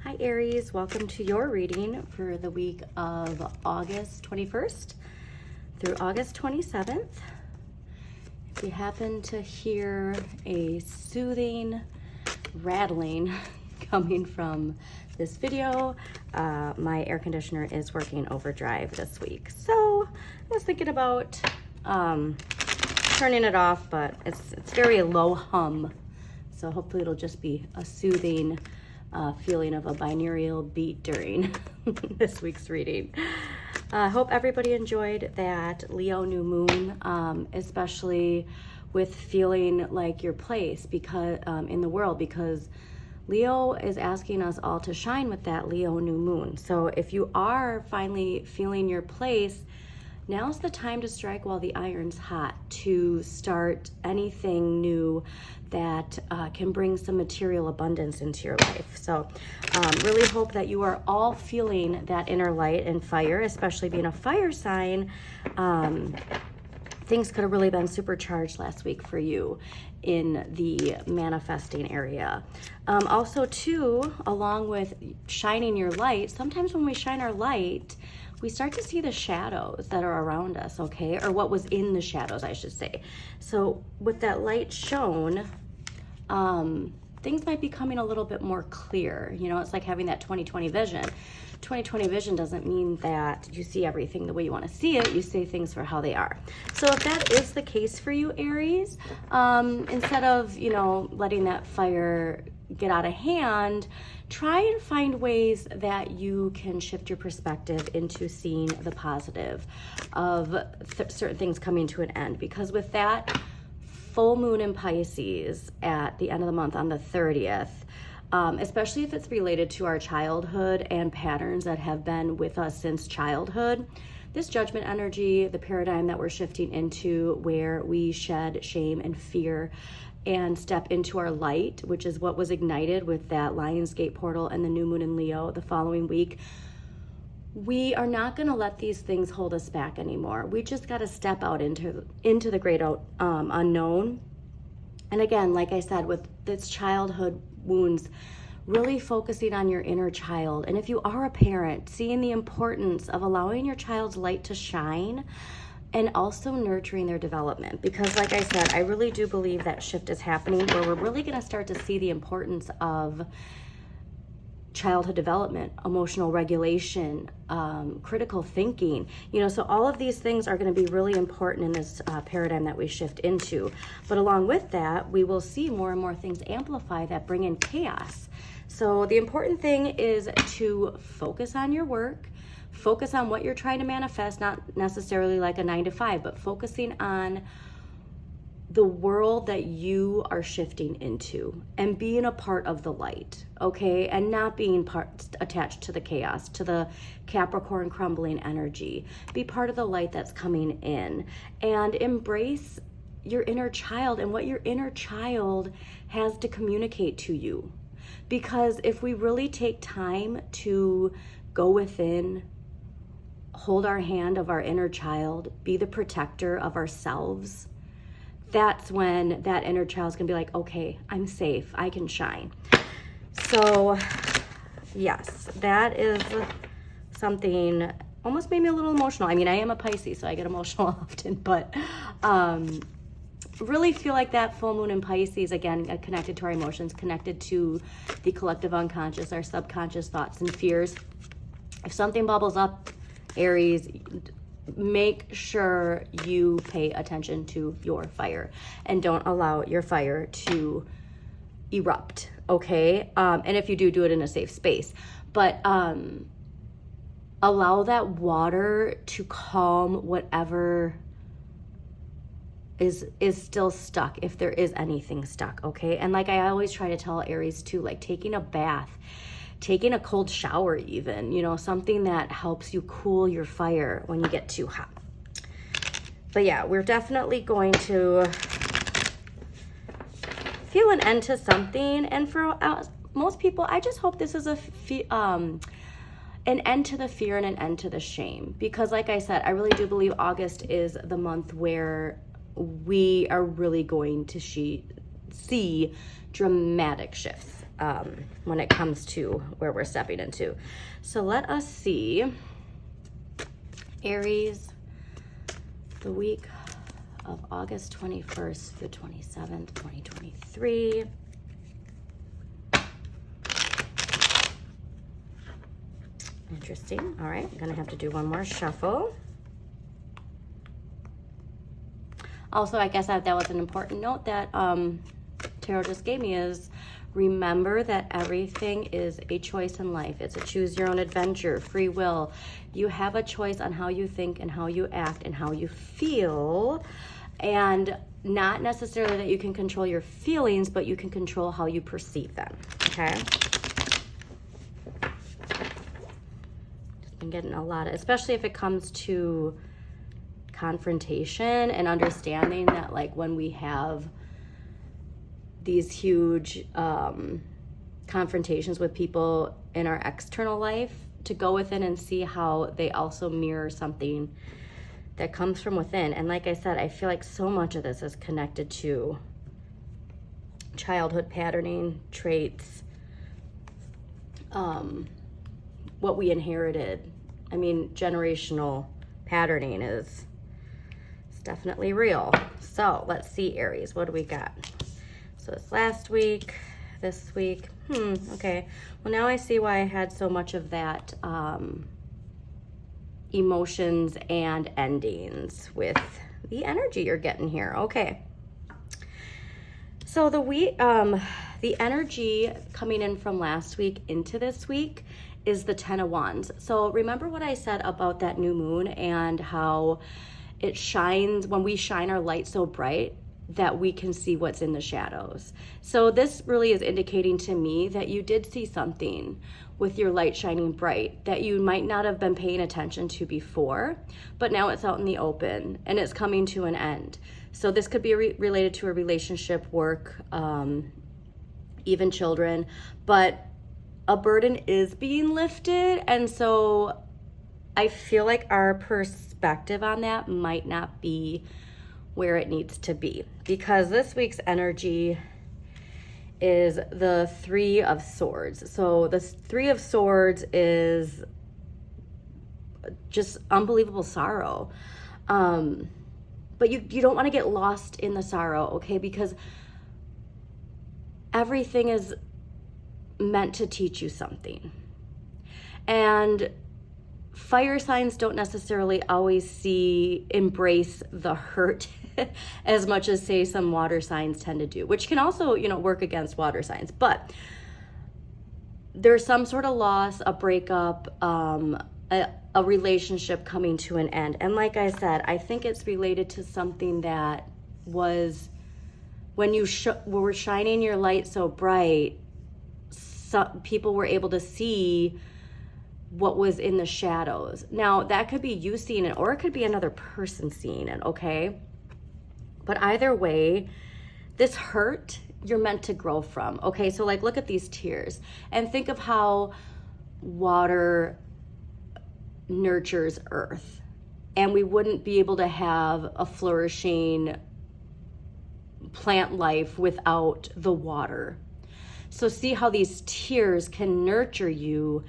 Hi Aries, welcome to your reading for the week of August 21st through August 27th. If you happen to hear a soothing rattling coming from this video, my air conditioner is working overdrive this week. So I was thinking about turning it off, but it's very low hum. So hopefully it'll just be a soothing feeling of a binaural beat during this week's reading. I hope everybody enjoyed that Leo new moon, especially with feeling like your place because in the world, because Leo is asking us all to shine with that Leo new moon. So if you are finally feeling your place, now's the time to strike while the iron's hot, to start anything new that can bring some material abundance into your life. So really hope that you are all feeling that inner light and fire, especially being a fire sign. Things could have really been supercharged last week for you in the manifesting area. Also too, along with shining your light, sometimes when we shine our light, we start to see the shadows that are around us, okay? Or what was in the shadows, I should say. So with that light shown, things might be coming a little bit more clear. You know, it's like having that 20/20 vision. 20/20 vision doesn't mean that you see everything the way you want to see it. You see things for how they are. So if that is the case for you, Aries, instead of, you know, letting that fire get out of hand, try and find ways that you can shift your perspective into seeing the positive of certain things coming to an end. Because with that full moon in Pisces at the end of the month on the 30th, especially if it's related to our childhood and patterns that have been with us since childhood, this judgment energy, the paradigm that we're shifting into where we shed shame and fear and step into our light, which is what was ignited with that Lionsgate portal and the new moon in Leo the following week. We are not going to let these things hold us back anymore. We just got to step out into the great unknown. And again, like I said, with this childhood wounds, really focusing on your inner child. And if you are a parent, seeing the importance of allowing your child's light to shine and also nurturing their development. Because like I said, I really do believe that shift is happening where we're really going to start to see the importance of childhood development, emotional regulation, critical thinking, you know, so all of these things are going to be really important in this paradigm that we shift into. But along with that, we will see more and more things amplify that bring in chaos. So the important thing is to focus on your work, focus on what you're trying to manifest, not necessarily like a 9-to-5, but focusing on the world that you are shifting into and being a part of the light, okay? And not being attached to the chaos, to the Capricorn crumbling energy. Be part of the light that's coming in and embrace your inner child and what your inner child has to communicate to you. Because if we really take time to go within, hold our hand of our inner child, be the protector of ourselves, that's when that inner child's gonna be like, okay, I'm safe, I can shine. So yes, that is something almost made me a little emotional. I mean, I am a Pisces, so I get emotional often, but really feel like that full moon in Pisces, again, connected to our emotions, connected to the collective unconscious, our subconscious thoughts and fears. If something bubbles up, Aries, make sure you pay attention to your fire and don't allow your fire to erupt, okay? And if you do it in a safe space. But allow that water to calm whatever is still stuck, if there is anything stuck, okay? And like I always try to tell Aries too, like taking a bath, taking a cold shower even, you know, something that helps you cool your fire when you get too hot. But yeah, we're definitely going to feel an end to something. And for most people, I just hope this is an end to the fear and an end to the shame. Because like I said, I really do believe August is the month where we are really going to see dramatic shifts. when it comes to where we're stepping into. So let us see, Aries, the week of August 21st through 27th, 2023. Interesting. All right, I'm gonna have to do one more shuffle. Also, I guess that was an important note that Tarot just gave me is remember that everything is a choice in life. It's a choose your own adventure, free will. You have a choice on how you think and how you act and how you feel, and not necessarily that you can control your feelings, but you can control how you perceive them, okay? Just been getting a lot of, especially if it comes to confrontation and understanding that, like, when we have these huge confrontations with people in our external life, to go within and see how they also mirror something that comes from within. And like I said, I feel like so much of this is connected to childhood patterning, traits, what we inherited. I mean, generational patterning is definitely real. So let's see, Aries, what do we got? So it's last week, this week. Okay. Well, now I see why I had so much of that emotions and endings with the energy you're getting here. Okay. So the energy coming in from last week into this week is the 10 of Wands. So remember what I said about that new moon and how it shines, when we shine our light so bright that we can see what's in the shadows. So this really is indicating to me that you did see something with your light shining bright that you might not have been paying attention to before, but now it's out in the open and it's coming to an end. So this could be related to a relationship, work, even children, but a burden is being lifted. And so I feel like our perspective on that might not be where it needs to be, because this week's energy is the 3 of Swords. So the 3 of Swords is just unbelievable sorrow. But you don't want to get lost in the sorrow, okay? Because everything is meant to teach you something. And fire signs don't necessarily always embrace the hurt as much as, say, some water signs tend to do, which can also, work against water signs. But there's some sort of loss, a breakup, a relationship coming to an end. And like I said, I think it's related to something that was when you were shining your light so bright, people were able to see what was in the shadows. Now, that could be you seeing it, or it could be another person seeing it, okay? But either way, this hurt, you're meant to grow from, okay? So, like, look at these tears and think of how water nurtures earth, and we wouldn't be able to have a flourishing plant life without the water. So see how these tears can nurture you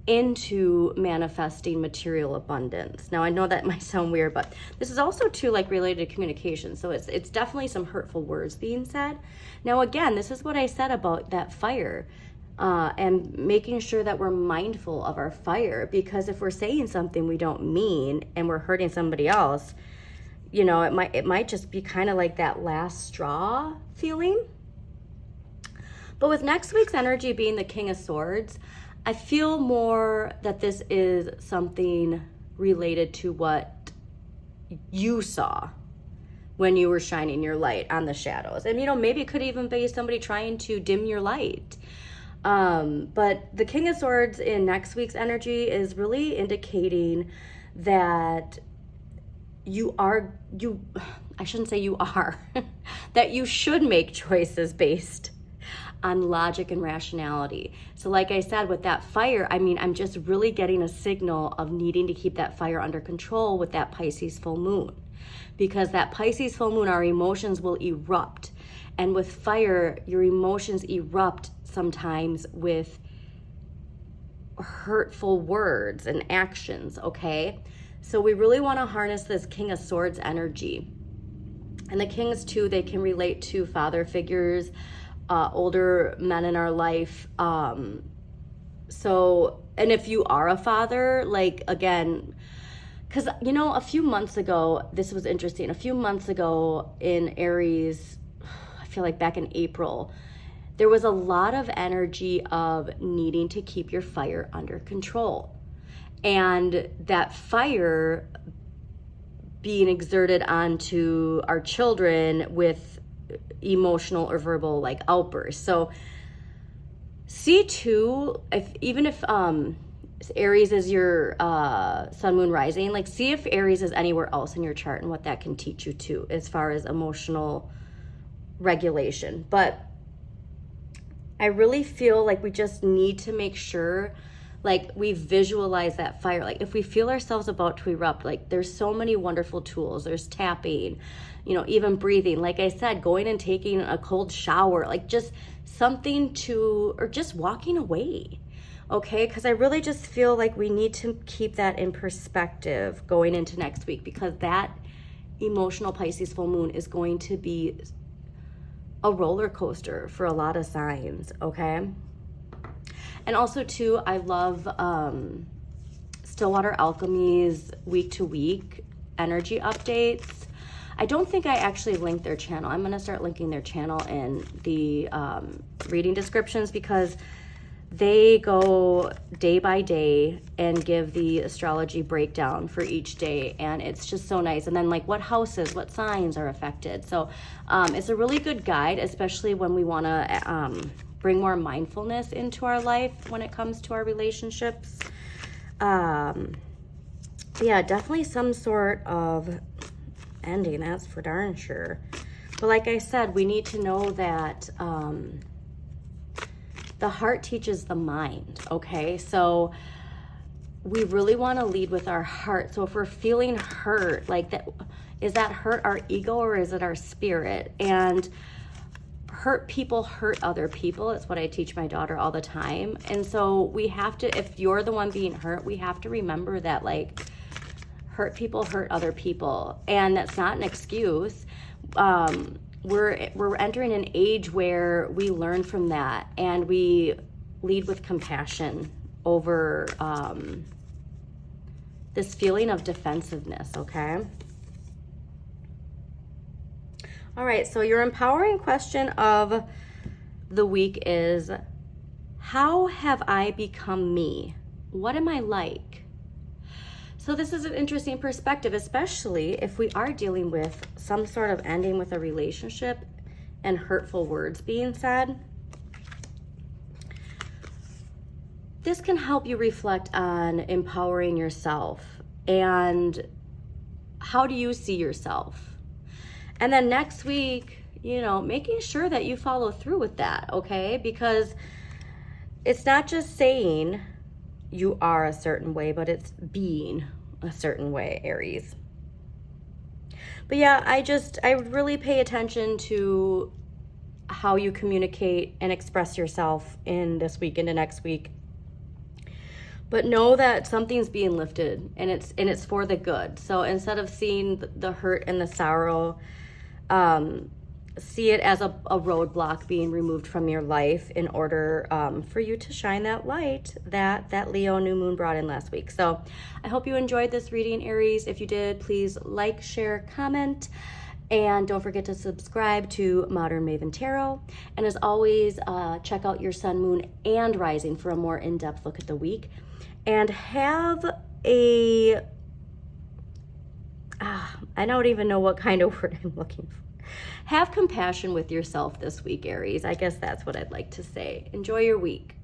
into manifesting material abundance. Now, I know that might sound weird, but this is also too, like, related to communication. So it's definitely some hurtful words being said. Now, again, this is what I said about that fire, and making sure that we're mindful of our fire, because if we're saying something we don't mean and we're hurting somebody else, it might just be kind of like that last straw feeling. But with next week's energy being the King of Swords, I feel more that this is something related to what you saw when you were shining your light on the shadows. And, maybe it could even be somebody trying to dim your light. But the King of Swords in next week's energy is really indicating that I shouldn't say you are, that you should make choices based on logic and rationality. So like I said, with that fire, I'm just really getting a signal of needing to keep that fire under control with that Pisces full moon. Because that Pisces full moon, our emotions will erupt. And with fire, your emotions erupt sometimes with hurtful words and actions, okay? So we really want to harness this King of Swords energy. And the Kings too, they can relate to father figures, older men in our life. So, and if you are a father, like, again, because, you know, a few months ago, this was interesting. A few months ago in Aries, I feel like back in April, there was a lot of energy of needing to keep your fire under control. And that fire being exerted onto our children with emotional or verbal like outbursts. So see too, even if Aries is your sun, moon, rising, like see if Aries is anywhere else in your chart and what that can teach you too as far as emotional regulation. But I really feel like we just need to make sure like we visualize that fire. Like if we feel ourselves about to erupt, like there's so many wonderful tools. There's tapping, you know, even breathing. Like I said, going and taking a cold shower, like just something to, or just walking away. Okay, because I really just feel like we need to keep that in perspective going into next week, because that emotional Pisces full moon is going to be a roller coaster for a lot of signs, okay? And also too, I love Stillwater Alchemy's week to week energy updates. I don't think I actually linked their channel. I'm gonna start linking their channel in the reading descriptions, because they go day by day and give the astrology breakdown for each day, and it's just so nice. And then like what houses, what signs are affected. So it's a really good guide, especially when we want to bring more mindfulness into our life when it comes to our relationships. Yeah, definitely some sort of ending, that's for darn sure. But like I said, we need to know that the heart teaches the mind, okay? So we really want to lead with our heart. So if we're feeling hurt, like that, is that hurt our ego or is it our spirit? And hurt people hurt other people. It's what I teach my daughter all the time. And so we have to, if you're the one being hurt, we have to remember that like hurt people hurt other people. And that's not an excuse. We're entering an age where we learn from that and we lead with compassion over this feeling of defensiveness, okay? All right, so your empowering question of the week is, how have I become me? What am I like? So this is an interesting perspective, especially if we are dealing with some sort of ending with a relationship and hurtful words being said. This can help you reflect on empowering yourself and how do you see yourself? And then next week, you know, making sure that you follow through with that, okay? Because it's not just saying you are a certain way, but it's being a certain way, Aries. But yeah, I really pay attention to how you communicate and express yourself in this week into next week. But know that something's being lifted and it's for the good. So instead of seeing the hurt and the sorrow, see it as a roadblock being removed from your life in order for you to shine that light that Leo new moon brought in last week. So I hope you enjoyed this reading, Aries. If you did, please like, share, comment, and don't forget to subscribe to Modern Maven Tarot. And as always, check out your sun, moon, and rising for a more in-depth look at the week. And have a, I don't even know what kind of word I'm looking for. Have compassion with yourself this week, Aries. I guess that's what I'd like to say. Enjoy your week.